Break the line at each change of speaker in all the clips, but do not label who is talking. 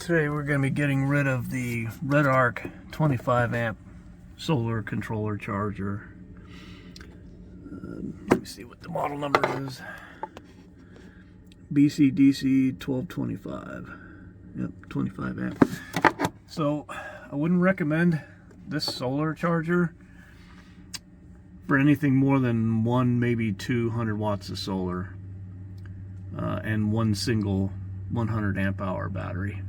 Today we're going to be getting rid of the redarc 25 amp solar controller charger. Let me see what the model number is. BCDC 1225. Yep, 25 amp. So I wouldn't recommend this solar charger for anything more than one, maybe 200 watts of solar and one single 100 amp hour battery.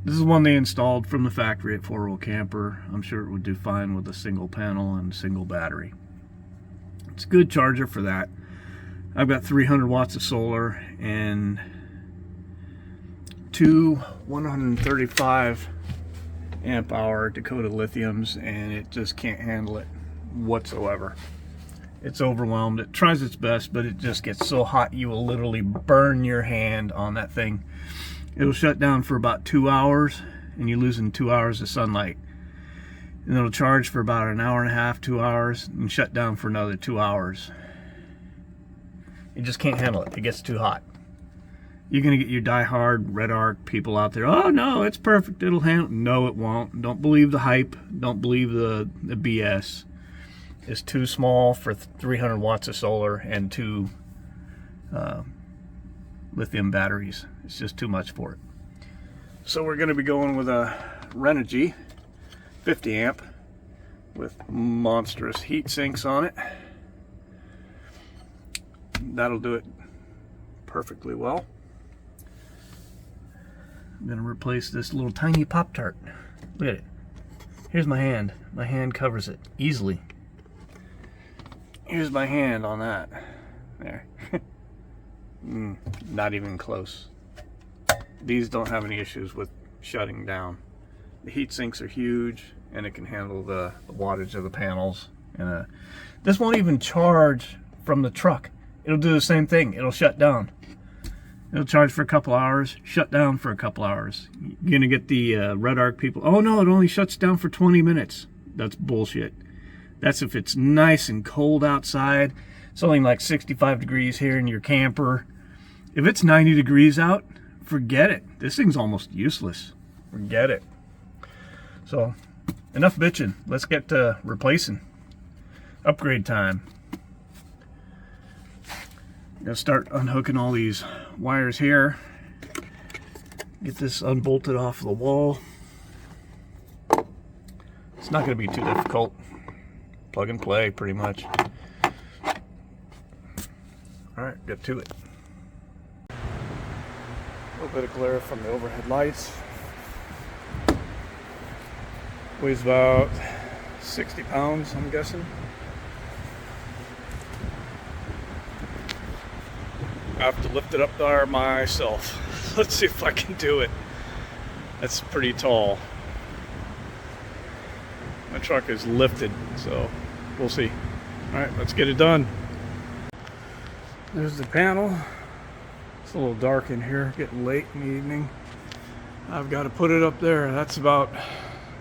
This is one they installed from the factory at 4-Wheel Camper. I'm sure it would do fine with a single panel and single battery. It's a good charger for that. I've got 300 watts of solar and two 135 amp hour Dakota lithiums, and it just can't handle it whatsoever. It's overwhelmed. It tries its best, but it just gets so hot you will literally burn your hand on that thing. It'll shut down for about 2 hours, and you're losing 2 hours of sunlight. And it'll charge for about an hour and a half, 2 hours, and shut down for another 2 hours. You just can't handle it. It gets too hot. You're gonna get your die-hard redarc people out there. Oh no, it's perfect. It'll handle. No, it won't. Don't believe the hype. Don't believe the BS. It's too small for 300 watts of solar and two lithium batteries. It's just too much for it. So we're going to be going with a Renogy 50 amp with monstrous heat sinks on it. That'll do it perfectly well. I'm going to replace this little tiny Pop-Tart. Look at it. Here's my hand. My hand covers it easily. Here's my hand on that. There. Not even close. These don't have any issues with shutting down. The heat sinks are huge, and it can handle the wattage of the panels. And this won't even charge from the truck. It'll do the same thing. It'll shut down. It'll charge for a couple hours, shut down for a couple hours. You're gonna get the redarc people. Oh no, it only shuts down for 20 minutes. That's bullshit. That's if it's nice and cold outside. It's only like 65 degrees here in your camper. If it's 90 degrees out, forget it. This thing's almost useless. Forget it. So, enough bitching. Let's get to replacing. Upgrade time. Gonna start unhooking all these wires here. Get this unbolted off the wall. It's not gonna be too difficult. Plug and play, pretty much. Alright, get to it. A little bit of glare from the overhead lights. Weighs about 60 pounds, I'm guessing. I have to lift it up there myself. Let's see if I can do it. That's pretty tall. My truck is lifted, so we'll see. Alright, let's get it done. There's the panel. It's a little dark in here, getting late in the evening. I've got to put it up there. That's about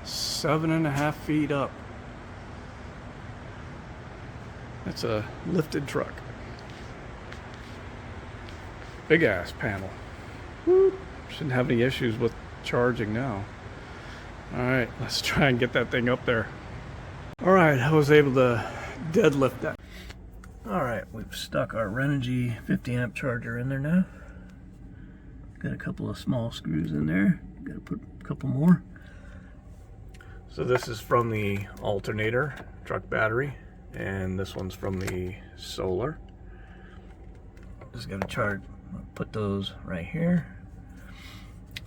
7.5 feet up. That's a lifted truck. Big ass panel. Woo. Shouldn't have any issues with charging now. Alright, let's try and get that thing up there. Alright, I was able to deadlift that. Alright, we've stuck our Renogy 50 amp charger in there now. Got a couple of small screws in there. Got to put a couple more. So this is from the alternator, truck battery, and this one's from the solar. Just got to charge, put those right here.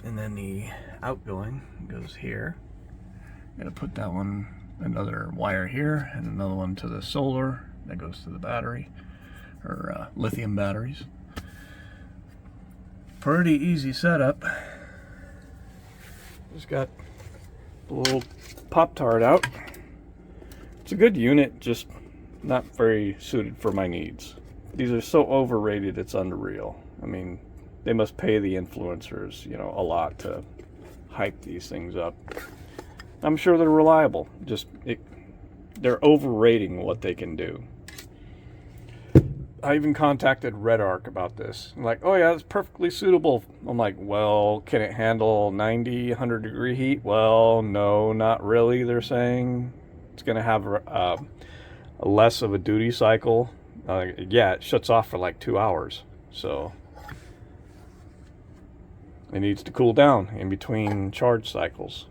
And then the outgoing goes here. Got to put that one, another wire here, and another one to the solar. That goes to the battery, or lithium batteries. Pretty easy setup. Just got a little Pop-Tart out. It's a good unit, just not very suited for my needs. These are so overrated, it's unreal. I mean, they must pay the influencers, you know, a lot to hype these things up. I'm sure they're reliable. Just they're overrating what they can do. I even contacted redarc about this. I'm like, oh yeah, it's perfectly suitable. I'm like, well, can it handle 90, 100 degree heat? Well, no, not really, they're saying. It's going to have less of a duty cycle. Yeah, it shuts off for like 2 hours. So it needs to cool down in between charge cycles.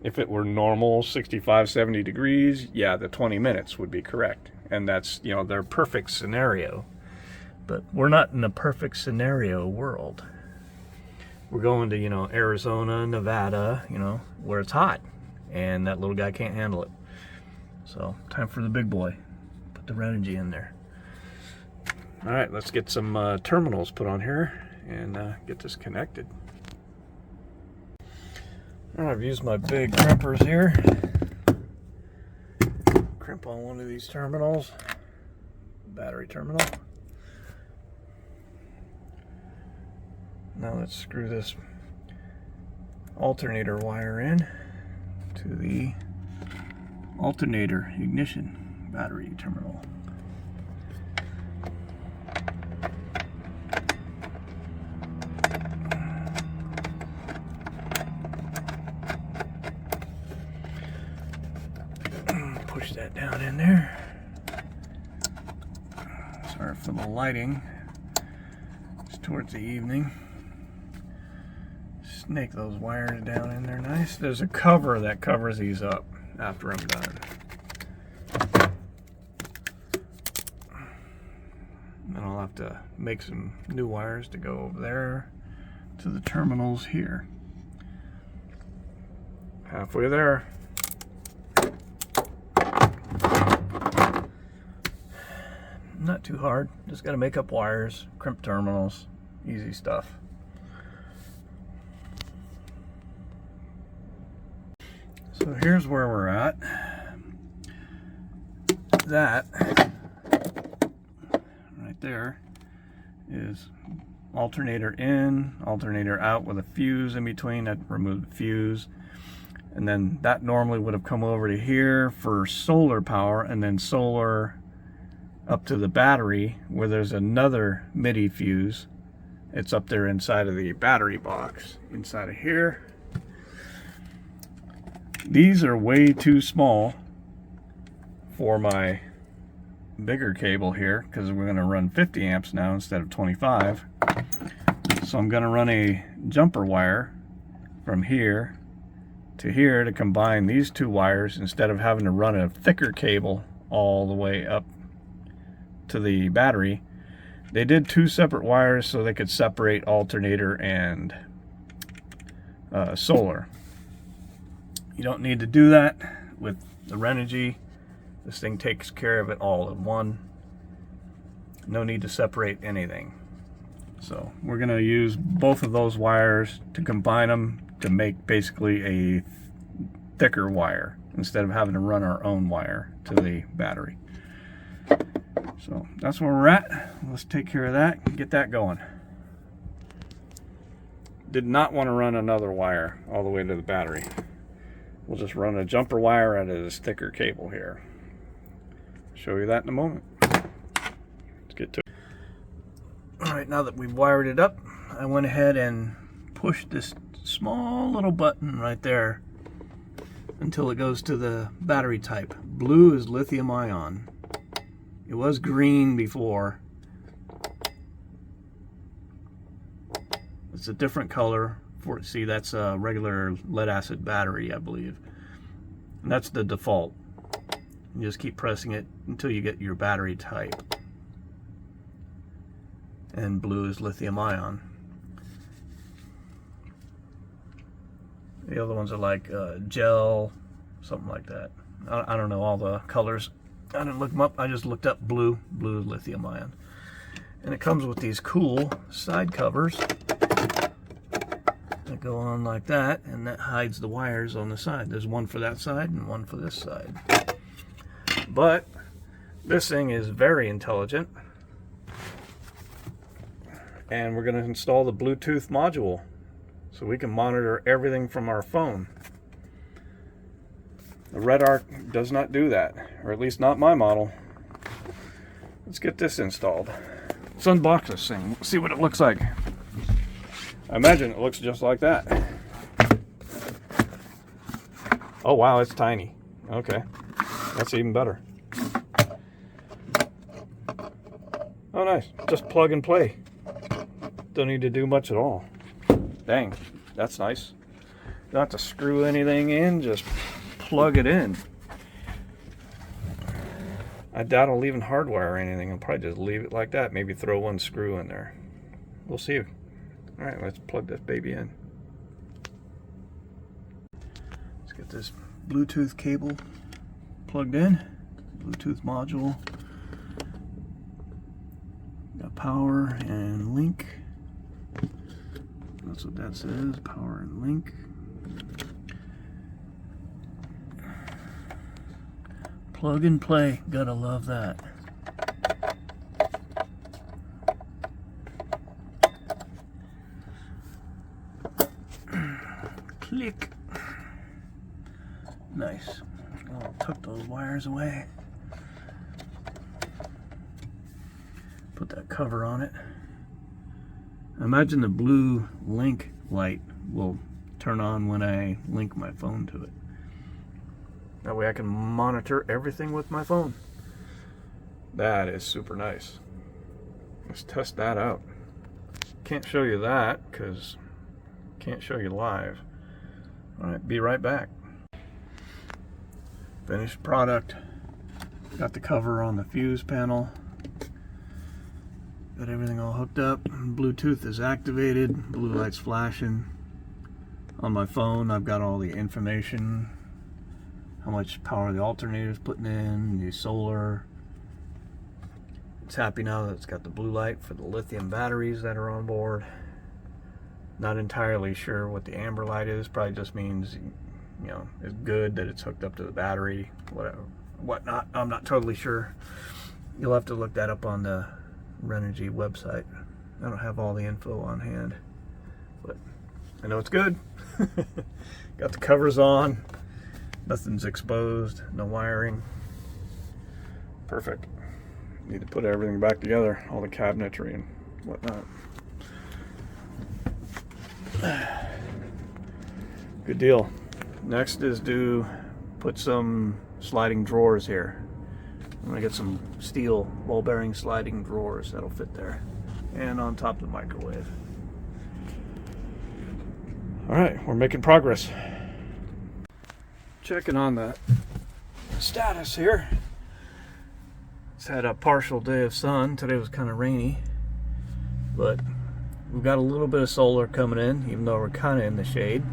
If it were normal 65, 70 degrees, yeah, the 20 minutes would be correct. And that's, you know, their perfect scenario. But we're not in a perfect scenario world. We're going to, you know, Arizona, Nevada, you know, where it's hot. And that little guy can't handle it. So, time for the big boy. Put the Renogy in there. All right, let's get some terminals put on here and get this connected. All right, I've used my big crimpers here. Crimp on one of these terminals, battery terminal. Now let's screw this alternator wire in to the alternator ignition battery terminal. Push that down in there. Sorry for the lighting. It's towards the evening. Snake those wires down in there nice. There's a cover that covers these up after I'm done. Then I'll have to make some new wires to go over there to the terminals here. Halfway there. Not too hard, just got to make up wires, crimp terminals, easy stuff. So here's where we're at. That right there is alternator in, alternator out with a fuse in between. That remove the fuse. And then that normally would have come over to here for solar power, and then solar up to the battery where there's another MIDI fuse. It's up there inside of the battery box inside of here. These are way too small for my bigger cable here because we're going to run 50 amps now instead of 25. So I'm going to run a jumper wire from here to here to combine these two wires instead of having to run a thicker cable all the way up to the battery. They did two separate wires so they could separate alternator and solar. You don't need to do that with the Renogy. This thing takes care of it all in one. No need to separate anything. So we're going to use both of those wires to combine them to make basically a thicker wire instead of having to run our own wire to the battery. So that's where we're at. Let's take care of that and get that going. Did not want to run another wire all the way to the battery. We'll just run a jumper wire out of this thicker cable here. Show you that in a moment. Let's get to it. Alright, now that we've wired it up, I went ahead and pushed this small little button right there until it goes to the battery type. Blue is lithium ion. It was green before. It's a different color. See, that's a regular lead acid battery, I believe. And that's the default. You just keep pressing it until you get your battery type. And blue is lithium ion. The other ones are like gel, something like that. I don't know all the colors. I didn't look them up. I just looked up blue. Blue is lithium ion. And it comes with these cool side covers that go on like that, and that hides the wires on the side. There's one for that side and one for this side. But this thing is very intelligent. And we're going to install the Bluetooth module so we can monitor everything from our phone. The redarc does not do that, or at least not my model. Let's get this installed. Let's unbox this thing, see what it looks like. I imagine it looks just like that. Oh wow, it's tiny. Okay, that's even better. Oh nice, just plug and play. Don't need to do much at all. Dang, that's nice. Don't have to screw anything in, just plug it in. I doubt I'll even hardwire anything. I'll probably just leave it like that. Maybe throw one screw in there. We'll see. All right, let's plug this baby in. Let's get this Bluetooth cable plugged in. Bluetooth module. Got power and link. That's what that says, power and link. Plug and play, gotta love that. Click. Nice. I'll tuck those wires away. Put that cover on it. Imagine the blue link light will turn on when I link my phone to it. That way I can monitor everything with my phone. That is super nice. Let's test that out. Can't show you that because can't show you live. Alright, be right back. Finished product. Got the cover on the fuse panel. Got everything all hooked up. Bluetooth is activated. Blue light's flashing. On my phone I've got all the information. How much power the alternator's putting in, the solar. It's happy now that it's got the blue light for the lithium batteries that are on board. Not entirely sure what the amber light is. Probably just means, you know, it's good that it's hooked up to the battery, whatever, whatnot. I'm not totally sure. You'll have to look that up on the Renogy website. I don't have all the info on hand, but I know it's good. Got the covers on. Nothing's exposed, no wiring. Perfect. Need to put everything back together, all the cabinetry and whatnot. Good deal. Next is to put some sliding drawers here. I'm gonna get some steel ball bearing sliding drawers that'll fit there. And on top of the microwave. All right, we're making progress. Checking on the status here. It's had a partial day of sun. Today was kind of rainy, but we've got a little bit of solar coming in, even though we're kind of in the shade,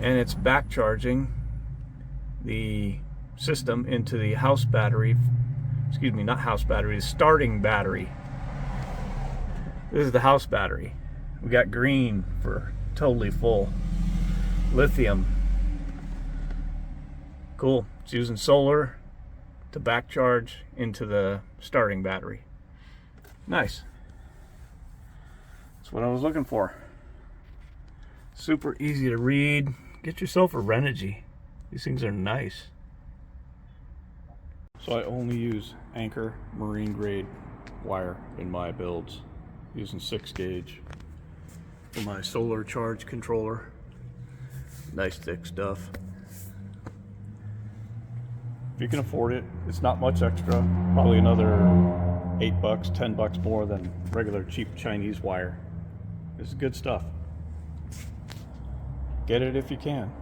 and it's back charging the system into the house battery. Excuse me, not house battery, the starting battery. This is the house battery. We got green for totally full. Lithium. Cool. It's using solar to back charge into the starting battery. Nice. That's what I was looking for. Super easy to read. Get yourself a Renogy. These things are nice. So I only use Anchor marine grade wire in my builds, using 6 gauge for my solar charge controller. Nice thick stuff. If you can afford it, it's not much extra. Probably another $8, $10 more than regular cheap Chinese wire. This is good stuff. Get it if you can.